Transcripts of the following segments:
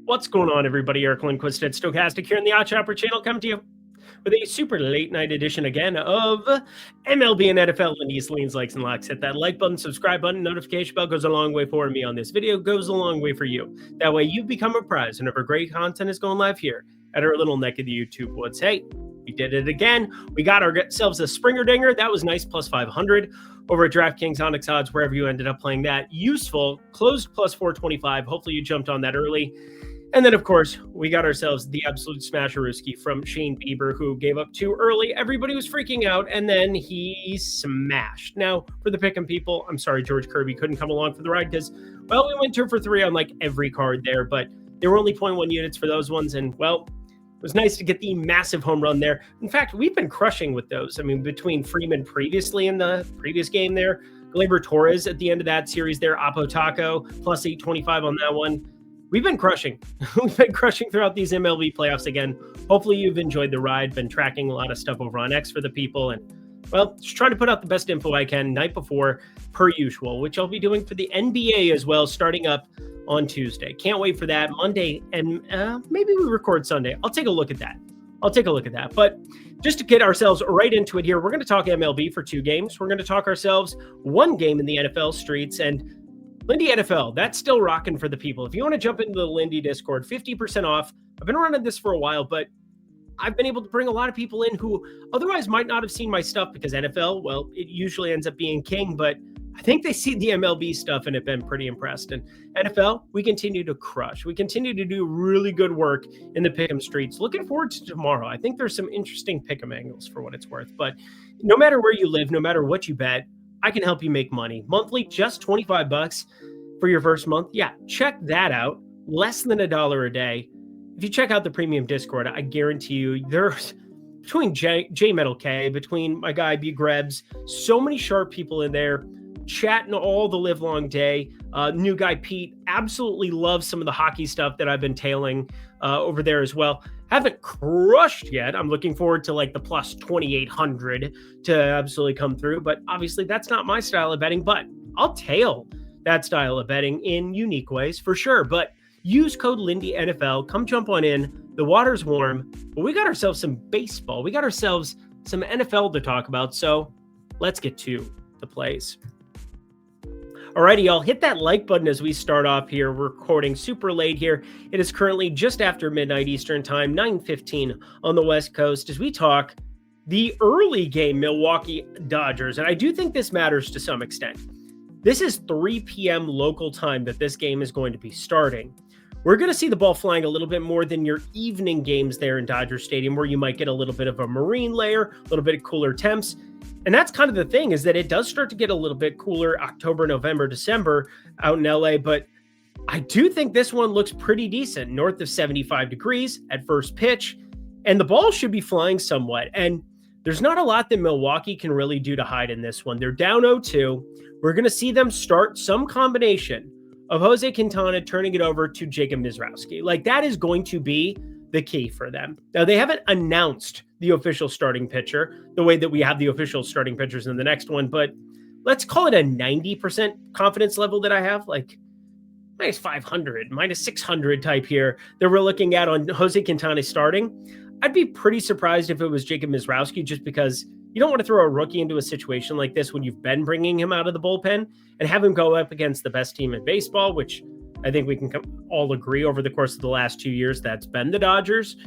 What's going on, everybody? Eric Lindquist at Stochastic here in the Odd Shopper channel, coming to you with a super late night edition again of MLB and NFL Lindy's Leans, Likes, and Locks. Hit that like button, subscribe button, notification bell goes a long way for me on this video, goes a long way for you. That way you become a prize whenever great content is going live here at our little neck of the YouTube woods. Hey, we did it again. We got ourselves a Springer Dinger. That was nice, plus 500 over at DraftKings, Onyx Odds, wherever you ended up playing that. Useful, closed plus 425. Hopefully you jumped on that early. And then, of course, we got ourselves the absolute smasherooski from Shane Bieber, who gave up too early. Everybody was freaking out, and then he smashed. Now, for the pick'em people, I'm sorry George Kirby couldn't come along for the ride because, well, we went 2 for 3 on like every card there, but there were only 0.1 units for those ones, and, well, it was nice to get the massive home run there. In fact, we've been crushing with those. I mean, between Freeman previously in the previous game there, Gleyber Torres at the end of that series there, Apo Taco, plus 825 on that one. We've been crushing. We've been crushing throughout these MLB playoffs again. Hopefully you've enjoyed the ride, been tracking a lot of stuff over on X for the people, and, well, just trying to put out the best info I can night before, per usual, which I'll be doing for the NBA as well, starting up on Tuesday. Can't wait for that. Monday, and maybe we record Sunday. I'll take a look at that. But just to get ourselves right into it here, we're going to talk MLB for 2 games. We're going to talk ourselves 1 game in the NFL streets, and Lindy NFL, that's still rocking for the people. If you want to jump into the Lindy Discord, 50% off. I've been running this for a while, but I've been able to bring a lot of people in who otherwise might not have seen my stuff because NFL, well, it usually ends up being king, but I think they see the MLB stuff and have been pretty impressed. And NFL, we continue to crush. We continue to do really good work in the pick'em streets. Looking forward to tomorrow. I think there's some interesting pick'em angles for what it's worth. But no matter where you live, no matter what you bet, I can help you make money. Monthly, just $25 for your first month. Yeah, check that out. Less than $1 a day. If you check out the premium Discord, I guarantee you there's between J Metal K, between my guy B Grebs, so many sharp people in there chatting all the live long day. New guy Pete absolutely loves some of the hockey stuff that I've been tailing over there as well. Haven't crushed yet. I'm looking forward to like the plus 2,800 to absolutely come through. But obviously that's not my style of betting, but I'll tail that style of betting in unique ways for sure. But use code Lindy NFL. Come jump on in. The water's warm, but we got ourselves some baseball. We got ourselves some NFL to talk about. So let's get to the plays. Alrighty, y'all, hit that like button as we start off here. We're recording super late here. It is currently just after midnight Eastern time, 9:15 on the West Coast, as we talk the early game Milwaukee Dodgers. And I do think this matters to some extent. This is 3 p.m. local time that this game is going to be starting. We're going to see the ball flying a little bit more than your evening games there in Dodger Stadium, where you might get a little bit of a marine layer, a little bit of cooler temps. And that's kind of the thing, is that it does start to get a little bit cooler October, November, December out in LA. But I do think this one looks pretty decent, north of 75 degrees at first pitch. And the ball should be flying somewhat. And there's not a lot that Milwaukee can really do to hide in this one. They're down 0-2. We're going to see them start some combination of Jose Quintana turning it over to Jacob Mizrowski. Like, that is going to be the key for them. Now, they haven't announced the official starting pitcher the way that we have the official starting pitchers in the next one, but let's call it a 90% confidence level that I have, like minus 500, minus 600 type here that we're looking at on Jose Quintana starting. I'd be pretty surprised if it was Jacob Mizrowski, just because you don't want to throw a rookie into a situation like this when you've been bringing him out of the bullpen and have him go up against the best team in baseball, which I think we can all agree over the course of the last 2 years that's been the Dodgers.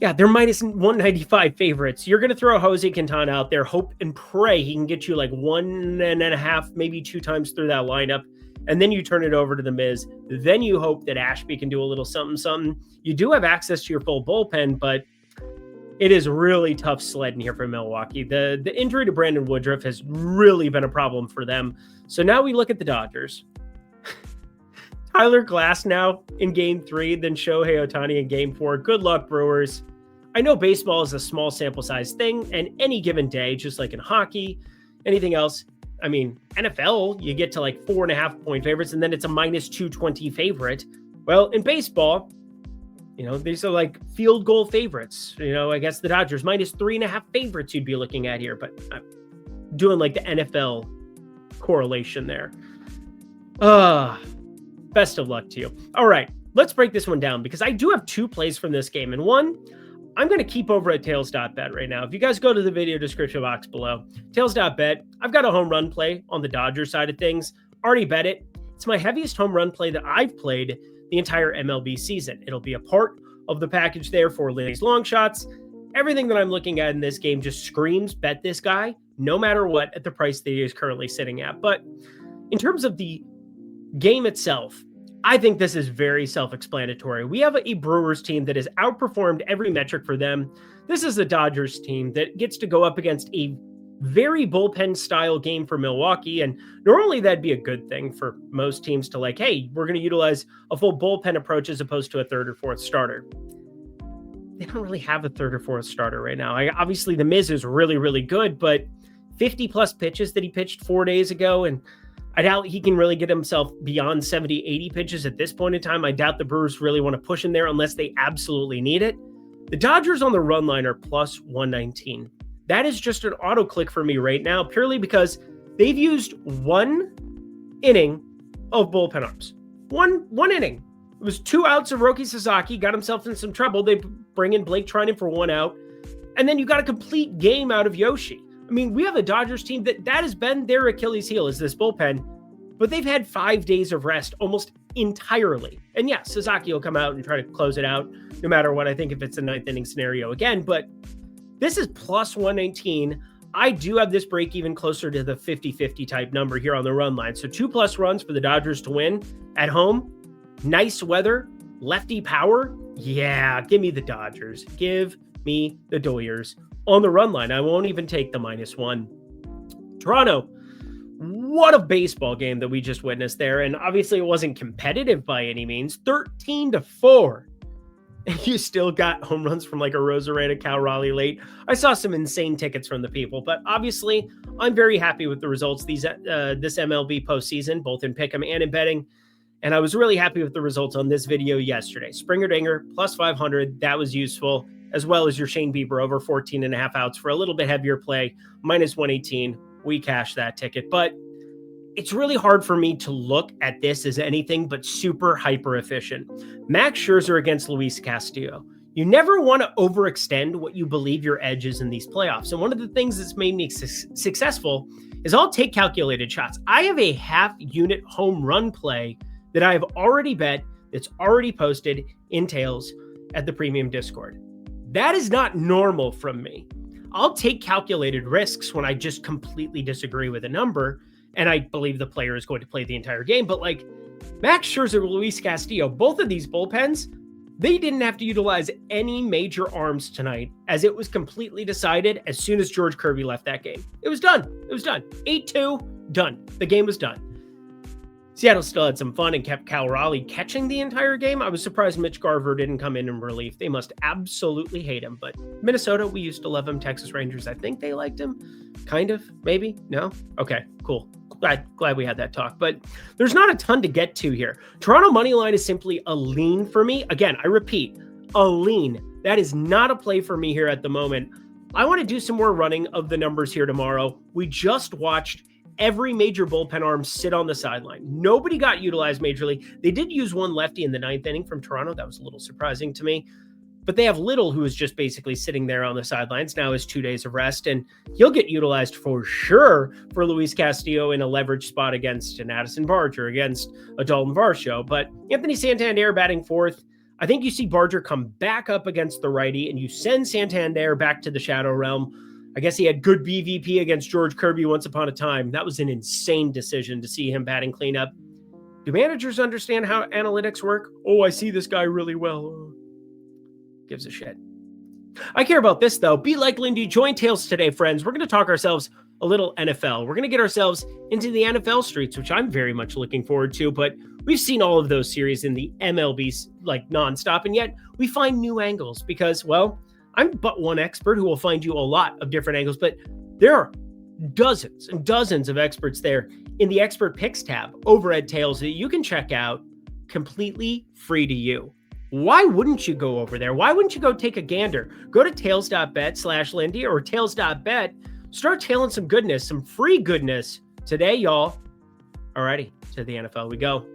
Yeah, they're minus 195 favorites. You're going to throw Jose Quintana out there, hope and pray he can get you like 1.5, maybe 2 times through that lineup, and then you turn it over to the Miz. Then you hope that Ashby can do a little something. You do have access to your full bullpen, but it is really tough sledding here for Milwaukee. The injury to Brandon Woodruff has really been a problem for them. So now we look at the Dodgers. Tyler Glass now in game 3, then Shohei Ohtani in game 4. Good luck, Brewers. I know baseball is a small sample size thing, and any given day, just like in hockey, anything else, I mean, NFL, you get to like 4.5 point favorites, and then it's a minus 220 favorite. Well, in baseball, you know, these are like field goal favorites. You know, I guess the Dodgers minus 3.5 favorites you'd be looking at here, but I'm doing like the NFL correlation there. best of luck to you. All right, let's break this one down because I do have 2 plays from this game. And one, I'm going to keep over at tails.bet right now. If you guys go to the video description box below, tails.bet, I've got a home run play on the Dodgers side of things. Already bet it. It's my heaviest home run play that I've played the entire MLB season. It'll be a part of the package there for Lindy's long shots. Everything that I'm looking at in this game just screams bet this guy, no matter what, at the price that he is currently sitting at. But in terms of the game itself, I think this is very self-explanatory. We have a Brewers team that has outperformed every metric for them. This is the Dodgers team that gets to go up against a very bullpen-style game for Milwaukee, and normally that'd be a good thing for most teams to like, hey, we're going to utilize a full bullpen approach as opposed to a third or fourth starter. They don't really have a third or fourth starter right now. Obviously, the Miz is really, really good, but 50-plus pitches that he pitched 4 days ago, and I doubt he can really get himself beyond 70, 80 pitches at this point in time. I doubt the Brewers really want to push him there unless they absolutely need it. The Dodgers on the run line are plus 119. That is just an auto click for me right now, purely because they've used 1 inning of bullpen arms. One inning. It was 2 outs of Roki Sasaki, got himself in some trouble. They bring in Blake Trinan for 1 out. And then you got a complete game out of Yoshi. I mean, we have a Dodgers team that has been their Achilles heel is this bullpen, but they've had 5 days of rest almost entirely. And yeah, Sasaki will come out and try to close it out no matter what. I think if it's a 9th inning scenario again, but this is plus 119. I do have this break even closer to the 50-50 type number here on the run line. So 2+ runs for the Dodgers to win at home. Nice weather, lefty power. Yeah, give me the Dodgers. Give me the Doyers. On the run line, I won't even take the -1. Toronto, what a baseball game that we just witnessed there. And obviously it wasn't competitive by any means. 13-4. And you still got home runs from like a Rosarena, Cal Raleigh late. I saw some insane tickets from the people, but obviously I'm very happy with the results this MLB postseason, both in pick'em and in betting. And I was really happy with the results on this video yesterday. Springer Dinger plus 500. That was useful, as well as your Shane Bieber over 14.5 outs for a little bit heavier play, -118. We cashed that ticket, but it's really hard for me to look at this as anything but super hyper efficient. Max Scherzer against Luis Castillo. You never want to overextend what you believe your edge is in these playoffs. And one of the things that's made me successful is I'll take calculated shots. I have a half-unit home run play that I have already bet, that's already posted in Tails at the premium Discord. That is not normal from me. I'll take calculated risks when I just completely disagree with a number and I believe the player is going to play the entire game. But like Max Scherzer, Luis Castillo, both of these bullpens, they didn't have to utilize any major arms tonight as it was completely decided as soon as George Kirby left that game. It was done. It was done. 8-2, done. The game was done. Seattle still had some fun and kept Cal Raleigh catching the entire game. I was surprised Mitch Garver didn't come in relief. They must absolutely hate him. But Minnesota, we used to love him. Texas Rangers, I think they liked him. Kind of, maybe? No? Okay, cool. Glad we had that talk. But there's not a ton to get to here. Toronto money line is simply a lean for me. Again, I repeat, a lean. That is not a play for me here at the moment. I want to do some more running of the numbers here tomorrow. We just watched every major bullpen arm sit on the sideline. Nobody got utilized majorly. They did use one lefty in the 9th inning from Toronto. That was a little surprising to me. But they have Little, who is just basically sitting there on the sidelines. Now is 2 days of rest, and he'll get utilized for sure for Luis Castillo in a leverage spot against an Addison Barger, against a Dalton Varsho. But Anthony Santander batting 4th. I think you see Barger come back up against the righty, and you send Santander back to the shadow realm. I guess he had good BVP against George Kirby once upon a time. That was an insane decision to see him batting cleanup. Do managers understand how analytics work? Oh, I see this guy really well. Gives a shit. I care about this, though. Be like Lindy. Join Tails today, friends. We're going to talk ourselves a little NFL. We're going to get ourselves into the NFL streets, which I'm very much looking forward to. But we've seen all of those series in the MLB like nonstop, and yet we find new angles because, well, I'm but one expert who will find you a lot of different angles, but there are dozens and dozens of experts there in the expert picks tab over at Tails that you can check out completely free to you. Why wouldn't you go over there? Why wouldn't you go take a gander? Go to tails.bet/Lindy or tails.bet. Start tailing some goodness, some free goodness today, y'all. Alrighty, to the NFL we go.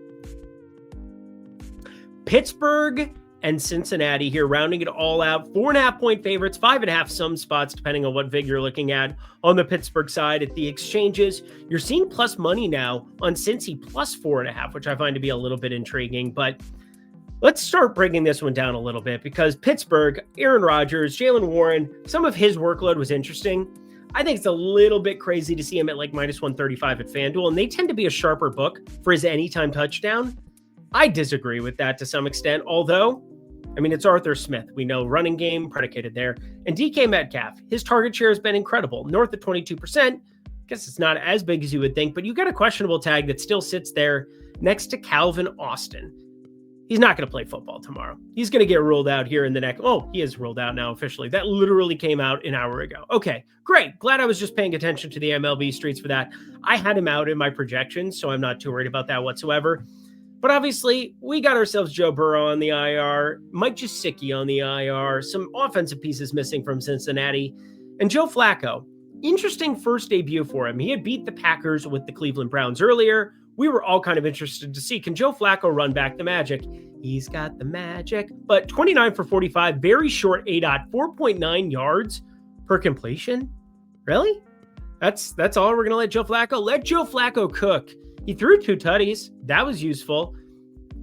Pittsburgh and Cincinnati here, rounding it all out. 4.5-point favorites, 5.5 some spots, depending on what vig you're looking at. On the Pittsburgh side, at the exchanges, you're seeing plus money now on Cincy plus 4.5, which I find to be a little bit intriguing. But let's start breaking this one down a little bit, because Pittsburgh, Aaron Rodgers, Jalen Warren, some of his workload was interesting. I think it's a little bit crazy to see him at like minus 135 at FanDuel, and they tend to be a sharper book for his anytime touchdown. I disagree with that to some extent, although, I mean, it's Arthur Smith. We know running game predicated there. And DK Metcalf, his target share has been incredible, north of 22%. Guess it's not as big as you would think, but you got a questionable tag that still sits there next to Calvin Austin. He's not going to play football tomorrow. He's going to get ruled out here in the next. Oh, he is ruled out now officially. That literally came out an hour ago. Okay, great. Glad I was just paying attention to the MLB streets for that. I had him out in my projections, so I'm not too worried about that whatsoever. But obviously, we got ourselves Joe Burrow on the IR, Mike Gesicki on the IR, some offensive pieces missing from Cincinnati, and Joe Flacco. Interesting first debut for him. He had beat the Packers with the Cleveland Browns earlier. We were all kind of interested to see, can Joe Flacco run back the magic? He's got the magic. But 29 for 45, very short ADOT, 4.9 yards per completion. Really? That's all we're going to let Joe Flacco? Let Joe Flacco cook. He threw 2 tutties. That was useful.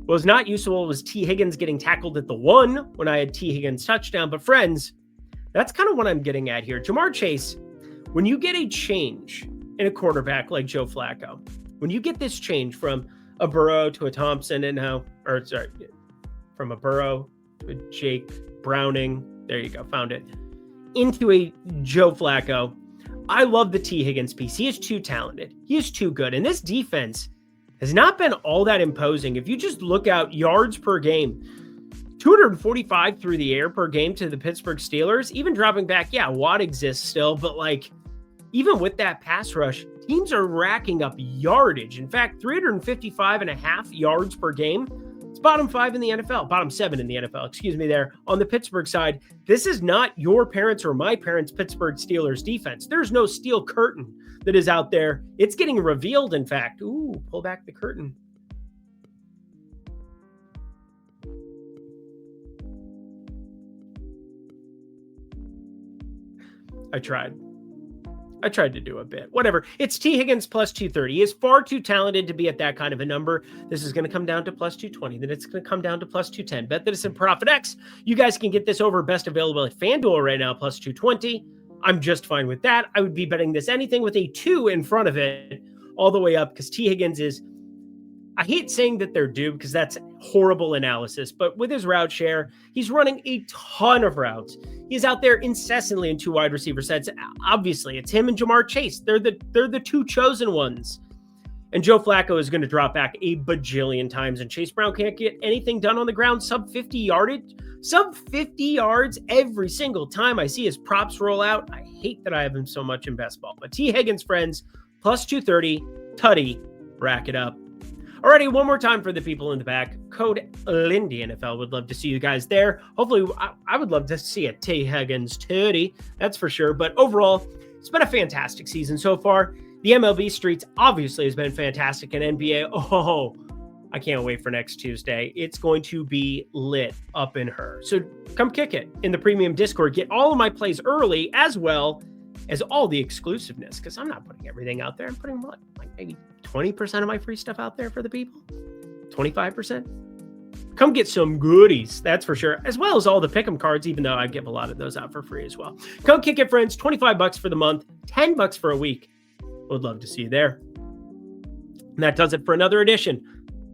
What was not useful was T. Higgins getting tackled at the 1 when I had T. Higgins touchdown. But friends, that's kind of what I'm getting at here. Jamar Chase, when you get a change in a quarterback like Joe Flacco, when you get this change from a Burrow to a Thompson and now, or sorry, from a Burrow to a Jake Browning, there you go, found it, into a Joe Flacco, I love the T. Higgins piece. He is too talented. He is too good. And this defense has not been all that imposing. If you just look out yards per game, 245 through the air per game to the Pittsburgh Steelers, even dropping back, yeah, Watt exists still, but like, even with that pass rush, teams are racking up yardage. In fact, 355.5 yards per game. It's bottom 5 in the NFL, bottom 7 in the NFL, excuse me there. On the Pittsburgh side, this is not your parents' or my parents' Pittsburgh Steelers defense. There's no steel curtain that is out there. It's getting revealed, in fact. Ooh, pull back the curtain. I tried to do a bit. Whatever. It's T. Higgins plus 230. He is far too talented to be at that kind of a number. This is going to come down to plus 220. Then it's going to come down to plus 210. Bet that it's in Profit X. You guys can get this over best available at FanDuel right now, plus 220. I'm just fine with that. I would be betting this anything with a 2 in front of it all the way up, because T. Higgins is, I hate saying that they're due because that's horrible analysis, but with his route share, he's running a ton of routes. He's out there incessantly in 2 wide receiver sets. Obviously, it's him and Jamar Chase. They're the 2 chosen ones. And Joe Flacco is going to drop back a bajillion times, and Chase Brown can't get anything done on the ground. Sub 50 yards every single time I see his props roll out. I hate that I have him so much in best ball. But T. Higgins, friends, plus 230, tutty, rack it up. Alrighty, one more time for the people in the back. Code Lindy NFL. Would love to see you guys there. Hopefully, I would love to see a T. Higgins 30. That's for sure. But overall, it's been a fantastic season so far. The MLB streets obviously has been fantastic, and NBA. Oh, I can't wait for next Tuesday. It's going to be lit up in her. So come kick it in the premium Discord. Get all of my plays early, as well as all the exclusiveness, because I'm not putting everything out there. I'm putting what, like maybe 20% of my free stuff out there for the people? 25%? Come get some goodies, that's for sure, as well as all the pick'em cards, even though I give a lot of those out for free as well. Come kick it, friends. $25 for the month, $10 for a week. Would love to see you there. And that does it for another edition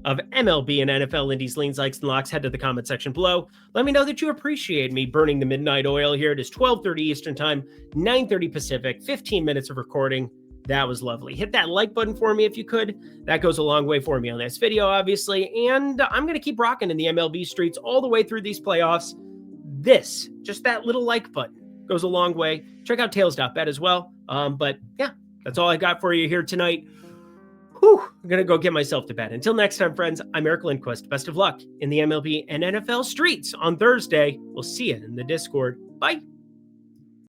of MLB and NFL Lindy's Leans, Likes, and Locks. Head to the comment section below. Let me know that you appreciate me burning the midnight oil here. It is 12:30 Eastern Time, 9:30 Pacific, 15 minutes of recording. That was lovely. Hit that like button for me if you could. That goes a long way for me on this video, obviously. And I'm going to keep rocking in the MLB streets all the way through these playoffs. Just that little like button goes a long way. Check out tails.bet as well. But yeah, that's all I got for you here tonight. Whew, I'm going to go get myself to bed. Until next time, friends, I'm Eric Lindquist. Best of luck in the MLB and NFL streets on Thursday. We'll see you in the Discord. Bye.